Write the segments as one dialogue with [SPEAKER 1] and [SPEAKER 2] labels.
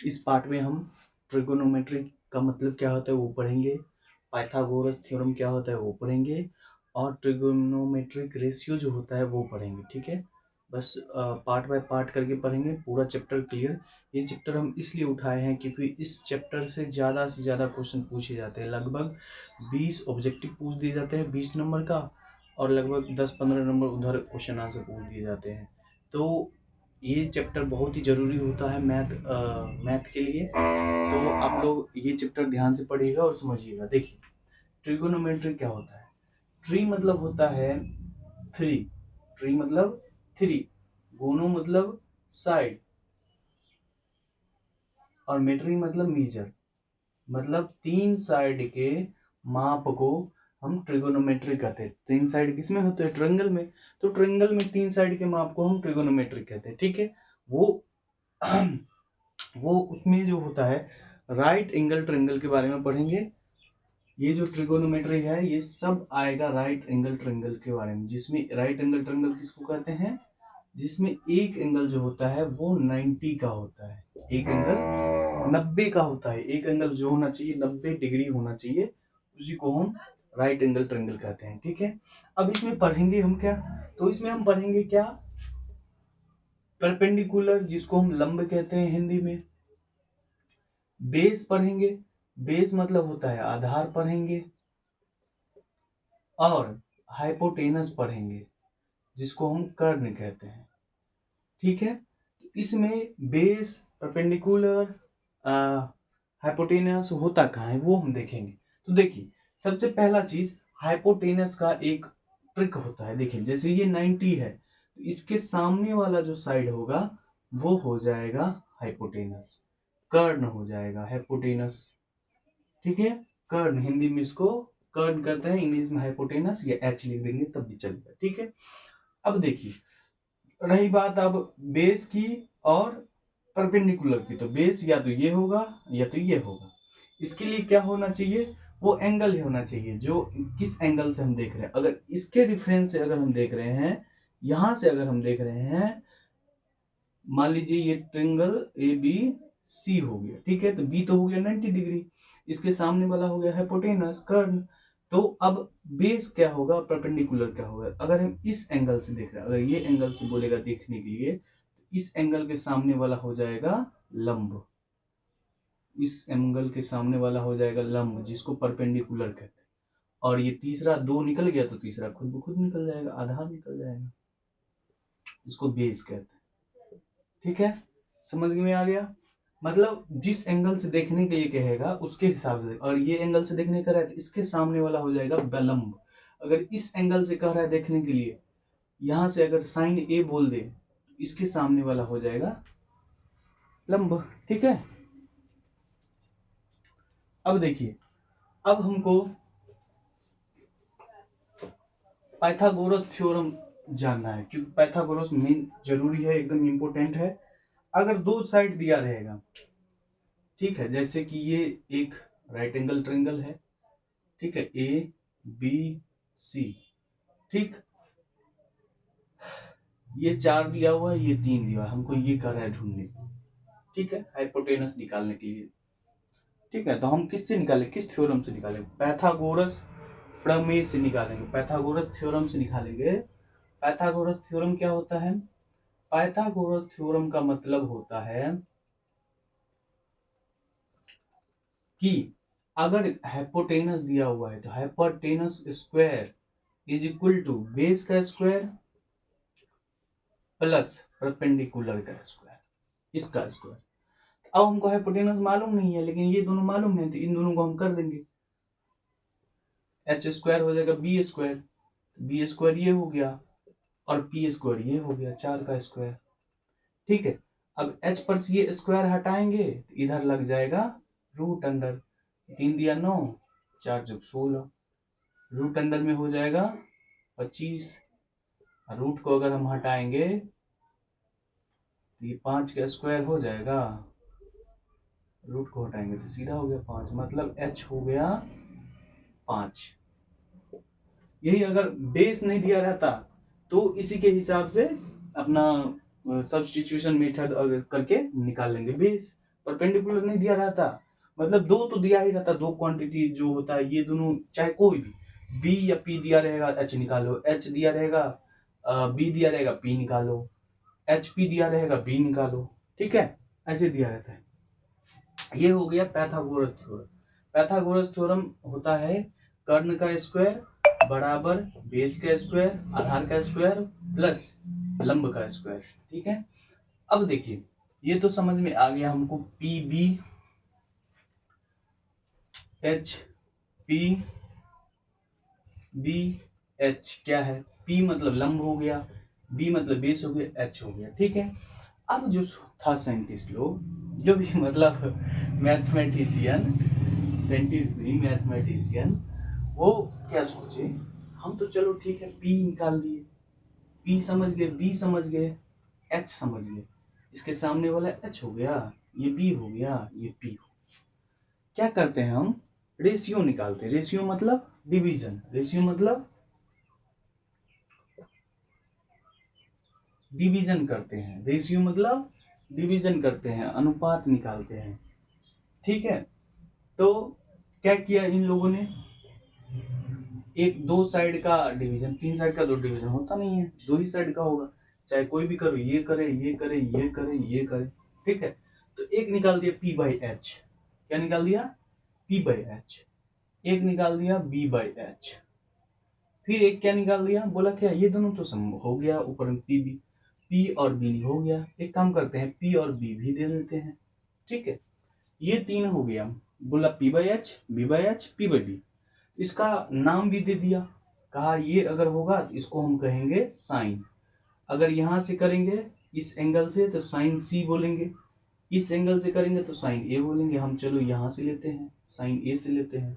[SPEAKER 1] इस पार्ट में हम ट्रिगोनोमेट्री का मतलब क्या होता है वो पढ़ेंगे, पाइथागोरस थ्योरम क्या होता है वो पढ़ेंगे, और ट्रिगोनोमेट्रिक रेशियो जो होता है वो पढ़ेंगे। ठीक है, बस पार्ट बाय पार्ट करके पढ़ेंगे, पूरा चैप्टर क्लियर। ये चैप्टर हम इसलिए उठाए हैं क्योंकि इस चैप्टर से ज़्यादा क्वेश्चन पूछे जाते हैं। लगभग 20 ऑब्जेक्टिव पूछ दिए जाते हैं 20 नंबर का, और लगभग 10-15 नंबर उधर क्वेश्चन आंसर पूछ दिए जाते हैं। तो ये चैप्टर बहुत ही ज़रूरी होता है मैथ के लिए। तो आप लोग ये चैप्टर ध्यान से पढ़िएगा और समझिएगा। देखिए, ट्रिगोनोमेट्री क्या होता है। ट्री मतलब होता है थ्री, ट्री मतलब थ्री, गोनो मतलब साइड, और मेट्री मतलब मीजर, मतलब 3 साइड के माप को हम ट्रिगोनोमेट्री कहते हैं। 3 साइड किसमें होते हैं? ट्रायंगल में। तो ट्रायंगल में 3 साइड के माप को हम ट्रिगोनोमेट्री कहते हैं। ठीक है, वो वो उसमें जो होता है राइट एंगल ट्रायंगल के बारे में पढ़ेंगे। ये जो ट्रिगोनोमेट्री है ये सब आएगा राइट एंगल ट्रायंगल के बारे में, जिसमें राइट एंगल ट्रायंगल किसको कहते हैं? जिसमें एक एंगल जो होता है वो 90 का होता है, एक एंगल 90 का होता है। एक एंगल जो होना चाहिए 90 डिग्री होना चाहिए, उसी को हम राइट एंगल ट्रायंगल कहते हैं। ठीक है, अब इसमें पढ़ेंगे हम क्या? तो इसमें हम पढ़ेंगे क्या? परपेंडिकुलर, जिसको हम लंब कहते हैं हिंदी में। बेस पढ़ेंगे, बेस मतलब होता है आधार पढ़ेंगे। और हाइपोटेनस पढ़ेंगे, जिसको हम कर्ण कहते हैं। ठीक है, इसमें बेस, परपेंडिकुलर, हाइपोटेनस होता कहाँ है वो हम देखेंगे। तो देखिए, सबसे पहला चीज हाइपोटेनस का एक ट्रिक होता है। देखिए, जैसे ये 90 है तो इसके सामने वाला जो साइड होगा वो हो जाएगा हाइपोटेनस, कर्ण हो जाएगा हाइपोटेनस। ठीक है, कर्ण, हिंदी में इसको कर्ण कहते हैं, इंग्लिश में हाइपोटेनस, या एच लिख देंगे तब भी चलेगा। ठीक है, अब देखिए, रही बात अब बेस की और परपेंडिकुलर की, तो बेस या तो ये होगा या तो ये होगा। इसके लिए क्या होना चाहिए? वो एंगल ही होना चाहिए जो किस एंगल से हम देख रहे हैं। अगर इसके रेफरेंस से अगर हम देख रहे हैं, यहां से अगर हम देख रहे हैं, मान लीजिए ये ट्रायंगल ए बी सी हो गया। ठीक है, तो बी तो हो गया 90 डिग्री, इसके सामने वाला हो गया हाइपोटेनस, कर्ण। तो अब बेस क्या होगा, परपेंडिकुलर क्या होगा? अगर हम इस एंगल से देख रहे हैं, अगर ये एंगल से बोलेगा देखने के लिए, तो इस एंगल के सामने वाला हो जाएगा लंब, इस एंगल के सामने वाला हो जाएगा लंब, जिसको परपेंडिकुलर कहते हैं। और ये तीसरा दो निकल गया तो तीसरा खुद ब खुद निकल जाएगा, आधा निकल जाएगा, इसको बेस कहते हैं। ठीक है, समझ में आ गया? मतलब जिस एंगल से देखने के लिए कहेगा उसके हिसाब से। और ये एंगल से देखने का रहा है तो इसके सामने वाला हो जाएगा लंब। अगर इस एंगल से कह रहा है देखने के लिए, यहां से अगर साइन ए बोल दे तो इसके सामने वाला हो जाएगा लंब। ठीक है, अब देखिए, अब हमको पाइथागोरस थ्योरम जानना है, क्योंकि पाइथागोरस मेन जरूरी है, एकदम इंपॉर्टेंट है। अगर दो साइड दिया रहेगा, ठीक है, जैसे कि ये एक राइट एंगल ट्रायंगल है, ठीक है, ए बी सी, ठीक, ये 4 दिया हुआ है, ये 3 दिया हुआ है, हमको ये कर रहा है ढूंढने, ठीक है, हाइपोटेनस निकालने के लिए। ठीक है, तो हम किससे निकालें, किस थ्योरम से निकालें? पाइथागोरस प्रमेय से निकालेंगे, पाइथागोरस थ्योरम से निकालेंगे। पाइथागोरस थ्योरम क्या होता है? पाइथागोरस थ्योरम का मतलब होता है कि अगर हाइपोटेनस दिया हुआ है तो hypotenuse square is equal to base का स्क्वायर प्लस परपेंडिकुलर का स्क्वायर, इसका स्क्वायर। अब हमको हाइपोटेनस मालूम नहीं है, लेकिन ये दोनों मालूम है, तो इन दोनों को हम कर देंगे। एच स्क्वायर हो जाएगा बी स्क्वायर, बी स्क्वायर ये हो गया, और पी स्क्वायर ये हो गया, 4 का स्क्वायर। ठीक है, अब एच पर से ये स्क्वायर हटाएंगे तो इधर लग जाएगा रूट अंडर, 3 दिया 9, 4 चौक 16, रूट अंडर में हो जाएगा 25। रूट को अगर हम हटाएंगे तो ये 5 का स्क्वायर हो जाएगा, रूट को हटाएंगे तो सीधा हो गया 5, मतलब एच हो गया 5। यही अगर बेस नहीं दिया रहता तो इसी के हिसाब से अपना सब्स्टिट्यूशन मेथड करके निकाल लेंगे बेस। परपेंडिकुलर नहीं दिया रहता, मतलब दो तो दिया ही रहता, दो क्वांटिटी जो होता है ये दोनों चाहे कोई भी, बी या पी दिया रहेगा एच निकालो, एच दिया रहेगा बी दिया रहेगा पी निकालो, एच पी दिया रहेगा बी निकालो, ठीक है, ऐसे दिया रहता है। ये हो गया पैथागोरस थ्योरम। पैथागोरस थ्योरम होता है कर्ण का स्क्वायर बराबर बेस का स्क्वायर आधार का स्क्वायर प्लस लंब का स्क्वायर, ठीक है। अब देखिए ये तो समझ में आ गया हमको, P B H P B H क्या है, पी मतलब लंब हो गया, बी मतलब बेस हो गया, एच हो गया, ठीक है। अब जो था साइंटिस्ट लोग, जो भी मतलब मैथमेटिशियन, साइंटिस्ट नहीं मैथमेटिशियन, वो क्या सोचे, हम तो चलो ठीक है पी निकाल लिए, पी समझ गए, बी समझ गए, एच समझ गए, इसके सामने वाला एच हो गया, ये बी हो गया, ये पी हो। क्या करते हैं हम, रेशियो निकालते हैं। रेशियो मतलब डिवीजन, रेशियो मतलब डिवीजन करते हैं, रेशियो मतलब डिवीजन करते हैं, अनुपात निकालते हैं, ठीक है। तो क्या किया इन लोगों ने, एक दो साइड का डिवीजन, तीन साइड का दो डिवीजन होता नहीं है, दो ही साइड का होगा, चाहे कोई भी करो, ये करे ये करे ये करे ये करे, ठीक है। तो एक निकाल दिया पी बाई एच, क्या निकाल दिया, पी बाई एच, एक निकाल दिया बी बाई एच, फिर एक क्या निकाल दिया, बोला क्या ये दोनों तो सम हो गया, ऊपर में पी बी, पी और बी हो गया, एक काम करते हैं पी और बी भी दे देते हैं, ठीक है। ये तीन हो गया, बोला P by H B by H P by B, इसका नाम भी दे दिया, कहा ये अगर होगा तो इसको हम कहेंगे साइन, अगर यहां से करेंगे इस एंगल से तो साइन सी बोलेंगे, इस एंगल से करेंगे तो साइन ए बोलेंगे, हम चलो यहां से लेते हैं, साइन ए से लेते हैं,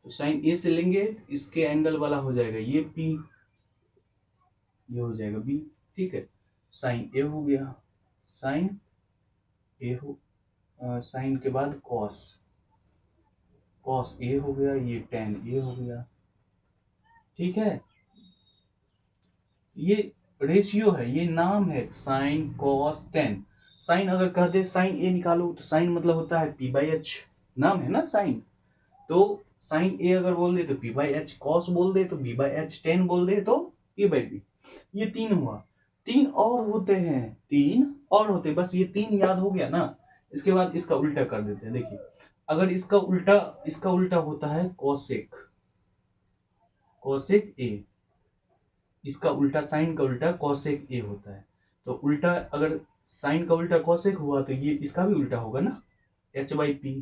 [SPEAKER 1] तो साइन ए से लेंगे इसके एंगल वाला हो जाएगा ये पी, ये हो जाएगा बी, ठीक है। साइन ए हो गया, साइन ए हो, साइन के बाद कॉस, कॉस ए हो गया, ये टेन ए हो गया, ठीक है। ये रेशियो है, ये नाम है साइन कॉस टेन, साइन अगर कह दे साइन ए निकालो तो साइन मतलब होता है पी बाई एच, नाम है ना साइन, तो साइन ए अगर बोल दे तो पी बाई एच, कॉस बोल दे तो बी बाई एच, टेन बोल दे तो पी बाई बी। ये तीन हुआ, तीन और होते हैं, तीन और होते, बस ये तीन याद हो गया ना, इसके बाद इसका उल्टा कर देते हैं। देखिए अगर इसका उल्टा होता है कोसेक, कोसेक ए, इसका उल्टा साइन का उल्टा कोसेक ए होता है, तो उल्टा अगर साइन का उल्टा कोसेक हुआ तो ये इसका भी उल्टा होगा ना, एच बाई पी,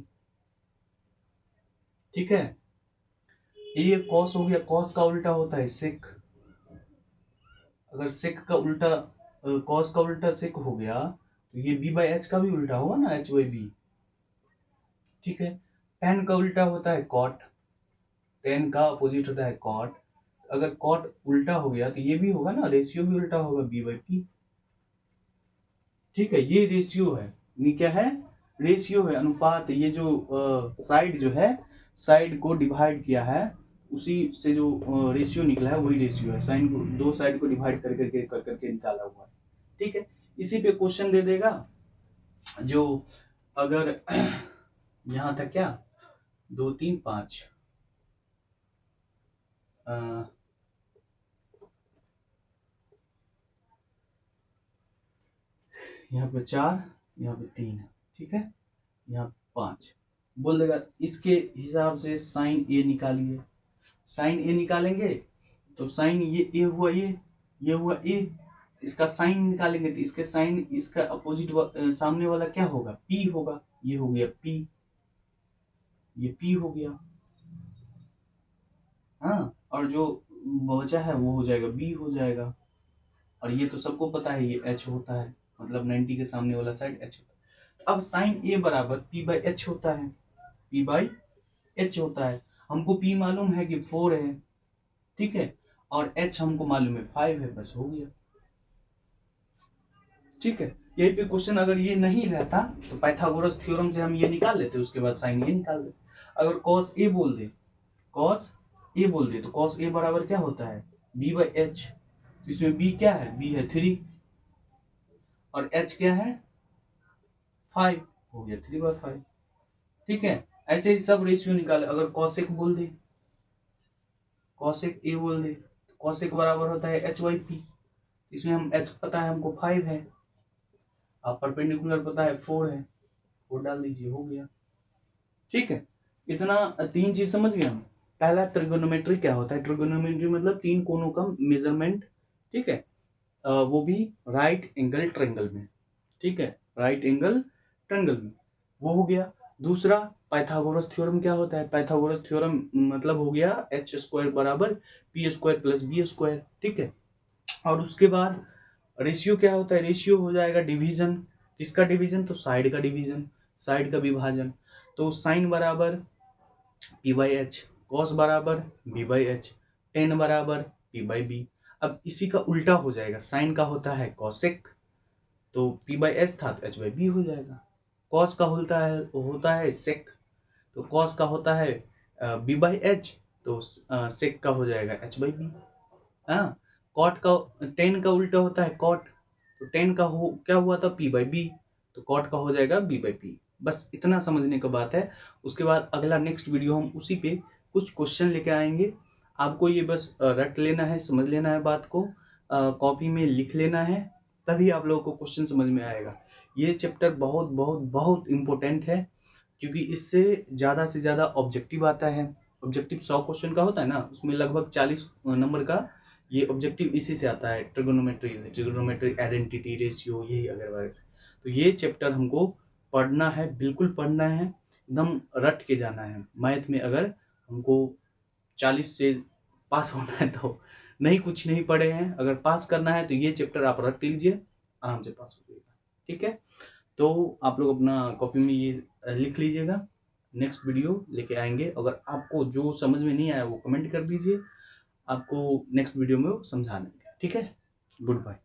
[SPEAKER 1] ठीक है। ये कॉस हो गया, कॉस का उल्टा होता है सेक, अगर सेक का उल्टा कॉस का उल्टा सेक हो गया तो ये बी बाई एच का भी उल्टा होगा ना, एच बाई बी, ठीक है। टेन का उल्टा होता है कॉट, टेन का अपोजिट होता है कॉट, अगर कॉट उल्टा हो गया तो ये भी होगा ना, रेशियो भी उल्टा होगा बी बाई पी, ठीक है। ये रेशियो है, ये क्या है, रेशियो है, अनुपात। ये जो साइड जो है, साइड को डिवाइड किया है, उसी से जो रेशियो निकला है वही रेशियो है, साइन को दो साइड को डिवाइड कर करके निकाला हुआ है, ठीक है। इसी पे क्वेश्चन दे देगा, जो अगर यहाँ था क्या, 2 3 5, यहाँ पे 4, यहाँ पे 3 है, ठीक है, यहाँ 5, बोल देगा इसके हिसाब से साइन ए निकालिए, साइन ए निकालेंगे तो साइन ये ए हुआ, ये हुआ ए, इसका साइन निकालेंगे तो इसके साइन, इसका अपोजिट सामने वाला क्या होगा, पी होगा, ये हो गया पी, ये पी हो गया, हाँ, और जो बचा है वो हो जाएगा बी हो जाएगा, और ये तो सबको पता है ये एच होता है, मतलब 90 के सामने वाला साइड एच होता है। अब साइन ए बराबर पी बाई एच होता है, पी बाई एच होता है, हमको पी मालूम है कि 4 है, ठीक है, और एच हमको मालूम है 5 है, बस हो गया, ठीक है। यही पे क्वेश्चन अगर ये नहीं रहता तो पाइथागोरस थ्योरम से हम ये निकाल लेते, उसके बाद साइन ये निकाल लेते। अगर कॉस ए बोल दे, कॉस ए बोल दे तो कॉस ए बराबर क्या होता है, बी बाई एच, इसमें बी क्या है, बी है 3 और एच क्या है 5 हो गया 3/5। ठीक है, ऐसे ही सब रेशियो निकाले। अगर कॉसेक बोल दे, कॉसेक ए बोल दे, कॉसेक बराबर होता है h/p। इसमें हम h पता है हमको 5 है, अब परपेंडिकुलर पता है 4 है, 4 डाल दीजिए, हो गया। ठीक है, इतना 3 चीज समझ गए हम। पहला ट्रिगोनोमेट्री क्या होता है, ट्रिगोनोमेट्री मतलब 3 कोनों का मेजरमेंट। ठीक है, वो भी राइट एंगल ट्रायंगल में। ठीक है, राइट एंगल ट्रायंगल में, वो हो गया। दूसरा पाइथागोरस थ्योरम क्या होता है, पाइथागोरस थ्योरम मतलब हो गया h² बराबर p² प्लस b²। ठीक है, और उसके बाद रेशियो क्या होता है, रेशियो हो जाएगा डिवीजन। किसका डिवीजन, तो साइड का डिवीजन, साइड का विभाजन। तो साइन बराबर p/h, कॉस बराबर b/h, टेन बराबर p/b। अब इसी का उल्टा हो जाएगा, साइन का होता है कॉसेक, तो p/s था तो h/b हो जाएगा। कॉस का होता है सेक, तो कॉस का होता है b/h, तो सेक का हो जाएगा h/b। हाँ, कॉट का, टेन का उल्टा होता है कॉट, तो टेन का क्या हुआ था p/b, तो कॉट का हो जाएगा b/p। बस इतना समझने का बात है। उसके बाद अगला नेक्स्ट वीडियो हम उसी पे कुछ क्वेश्चन लेके आएंगे। आपको ये बस रट लेना है, समझ लेना है बात को, कॉपी में लिख लेना है, तभी आप लोगों को क्वेश्चन समझ में आएगा। ये चैप्टर बहुत बहुत बहुत इम्पोर्टेंट है, क्योंकि इससे ज़्यादा से ज़्यादा ऑब्जेक्टिव आता है। ऑब्जेक्टिव 100 क्वेश्चन का होता है ना, उसमें लगभग 40 नंबर का ये ऑब्जेक्टिव इसी से आता है, ट्रिगोनोमेट्री आइडेंटिटी, रेशियो, यही अगर से। तो ये चैप्टर हमको पढ़ना है, बिल्कुल पढ़ना है, एकदम रट के जाना है। मैथ में अगर हमको 40 से पास होना है तो नहीं, कुछ नहीं पढ़े हैं, अगर पास करना है तो ये चैप्टर आप रट लीजिए, आराम से पास हो जाएगा। ठीक है, तो आप लोग अपना कॉपी में ये लिख लीजिएगा। नेक्स्ट वीडियो लेके आएंगे, अगर आपको जो समझ में नहीं आया वो कमेंट कर दीजिए, आपको नेक्स्ट वीडियो में समझा देंगे। ठीक है, गुड बाय।